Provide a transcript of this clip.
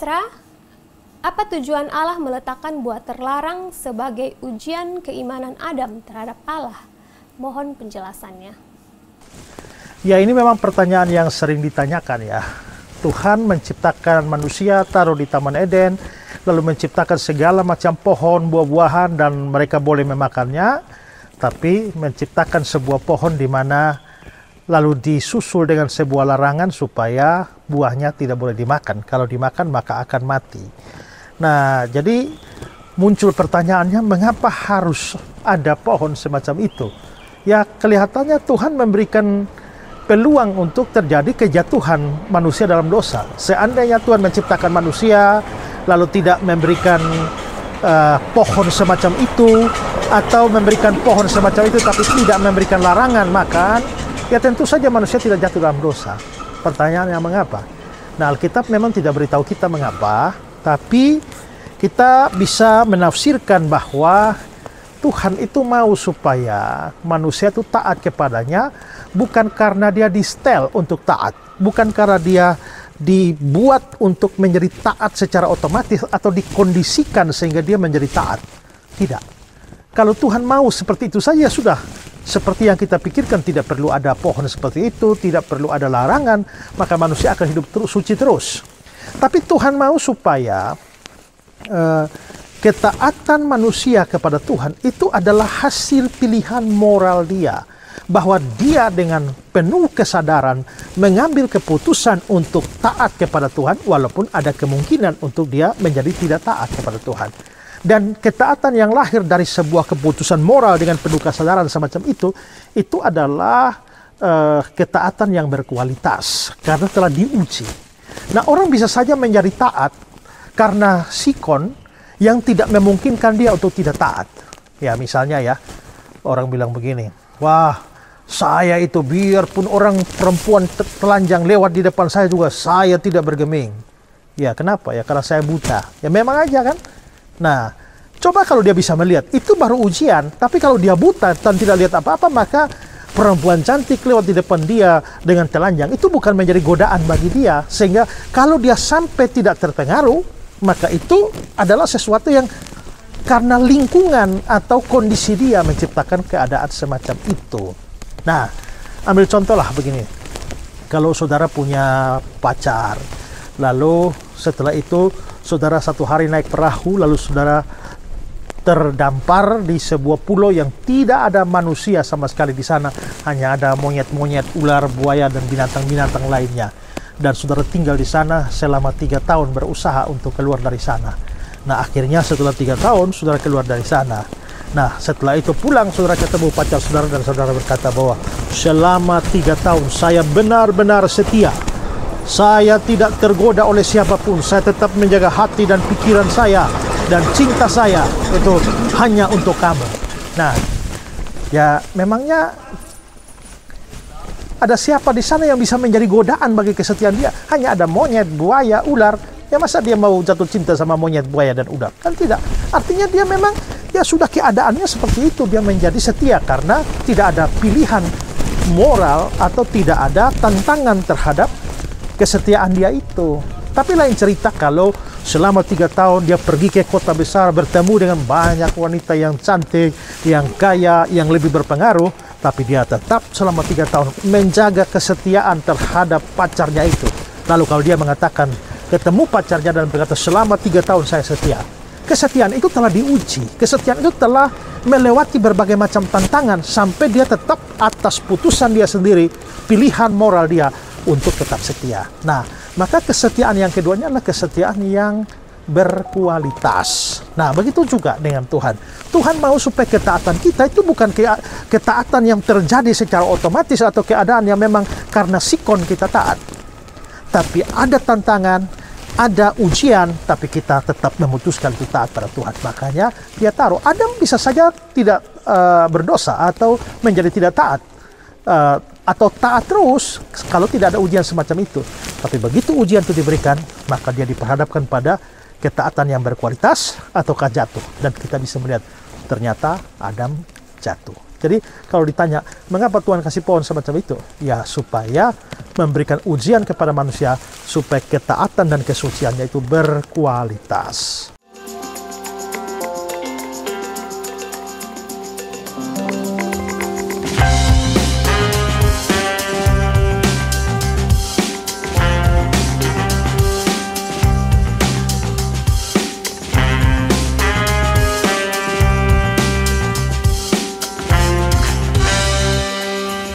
Ezra, apa tujuan Allah meletakkan buah terlarang sebagai ujian keimanan Adam terhadap Allah? Mohon penjelasannya. Ya, ini memang pertanyaan yang sering ditanyakan ya. Tuhan menciptakan manusia, taruh di Taman Eden, lalu menciptakan segala macam pohon, buah-buahan, dan mereka boleh memakannya. Tapi menciptakan sebuah pohon di mana lalu disusul dengan sebuah larangan supaya buahnya tidak boleh dimakan. Kalau dimakan maka akan mati. Nah, jadi muncul pertanyaannya, mengapa harus ada pohon semacam itu? Ya, kelihatannya Tuhan memberikan peluang untuk terjadi kejatuhan manusia dalam dosa. Seandainya Tuhan menciptakan manusia lalu tidak memberikan pohon semacam itu, atau memberikan pohon semacam itu tapi tidak memberikan larangan makan, ya tentu saja manusia tidak jatuh dalam dosa. Pertanyaannya mengapa? Nah, Alkitab memang tidak beritahu kita mengapa, tapi kita bisa menafsirkan bahwa Tuhan itu mau supaya manusia itu taat kepadanya, bukan karena dia di-setel untuk taat, bukan karena dia dibuat untuk menjadi taat secara otomatis atau dikondisikan sehingga dia menjadi taat. Tidak. Kalau Tuhan mau seperti itu saja sudah. Seperti yang kita pikirkan, tidak perlu ada pohon seperti itu, tidak perlu ada larangan, maka manusia akan hidup suci terus. Tapi Tuhan mau supaya ketaatan manusia kepada Tuhan itu adalah hasil pilihan moral dia. Bahwa dia dengan penuh kesadaran mengambil keputusan untuk taat kepada Tuhan, walaupun ada kemungkinan untuk dia menjadi tidak taat kepada Tuhan. Dan ketaatan yang lahir dari sebuah keputusan moral dengan penuh kesadaran semacam itu adalah ketaatan yang berkualitas, karena telah diuji. Nah, orang bisa saja menjadi taat karena sikon yang tidak memungkinkan dia untuk tidak taat. Ya, misalnya ya, orang bilang begini, wah, saya itu biarpun orang perempuan telanjang lewat di depan saya juga, saya tidak bergeming. Ya, kenapa? Ya, karena saya buta. Ya, memang aja kan. Nah, coba kalau dia bisa melihat, itu baru ujian. Tapi kalau dia buta dan tidak lihat apa-apa, maka perempuan cantik lewat di depan dia dengan telanjang, itu bukan menjadi godaan bagi dia. Sehingga kalau dia sampai tidak terpengaruh, maka itu adalah sesuatu yang karena lingkungan atau kondisi dia menciptakan keadaan semacam itu. Nah, ambil contoh lah begini. Kalau saudara punya pacar, lalu setelah itu saudara satu hari naik perahu, lalu saudara terdampar di sebuah pulau yang tidak ada manusia sama sekali di sana, hanya ada monyet-monyet, ular, buaya, dan binatang-binatang lainnya. Dan saudara tinggal di sana selama 3 tahun berusaha untuk keluar dari sana. Nah, akhirnya setelah 3 tahun saudara keluar dari sana. Nah, setelah itu pulang, saudara ketemu pacar saudara dan saudara berkata bahwa selama 3 tahun saya benar-benar setia. Saya tidak tergoda oleh siapapun. Saya tetap menjaga hati dan pikiran saya, dan cinta saya itu hanya untuk kamu. Nah, ya memangnya ada siapa di sana yang bisa menjadi godaan bagi kesetiaan dia? Hanya ada monyet, buaya, ular. Ya, masa dia mau jatuh cinta sama monyet, buaya, dan ular? Kan tidak. Artinya dia memang ya sudah keadaannya seperti itu, dia menjadi setia karena tidak ada pilihan moral atau tidak ada tantangan terhadap kesetiaan dia itu. Tapi lain cerita kalau selama 3 tahun dia pergi ke kota besar, bertemu dengan banyak wanita yang cantik, yang kaya, yang lebih berpengaruh, tapi dia tetap selama 3 tahun menjaga kesetiaan terhadap pacarnya itu. Lalu kalau dia mengatakan ketemu pacarnya dan berkata selama 3 tahun saya setia, kesetiaan itu telah diuji. Kesetiaan itu telah melewati berbagai macam tantangan sampai dia tetap atas putusan dia sendiri, pilihan moral dia untuk tetap setia. Nah, maka kesetiaan yang keduanya adalah kesetiaan yang berkualitas. Nah, begitu juga dengan Tuhan. Tuhan mau supaya ketaatan kita itu bukan ketaatan yang terjadi secara otomatis atau keadaan yang memang karena sikon kita taat. Tapi ada tantangan, ada ujian, tapi kita tetap memutuskan untuk taat pada Tuhan. Makanya dia taruh. Adam bisa saja tidak berdosa atau menjadi tidak taat. Atau taat terus kalau tidak ada ujian semacam itu. Tapi begitu ujian itu diberikan, maka dia diperhadapkan pada ketaatan yang berkualitas ataukah jatuh. Dan kita bisa melihat ternyata Adam jatuh. Jadi kalau ditanya, mengapa Tuhan kasih pohon semacam itu? Ya, supaya memberikan ujian kepada manusia, supaya ketaatan dan kesuciannya itu berkualitas.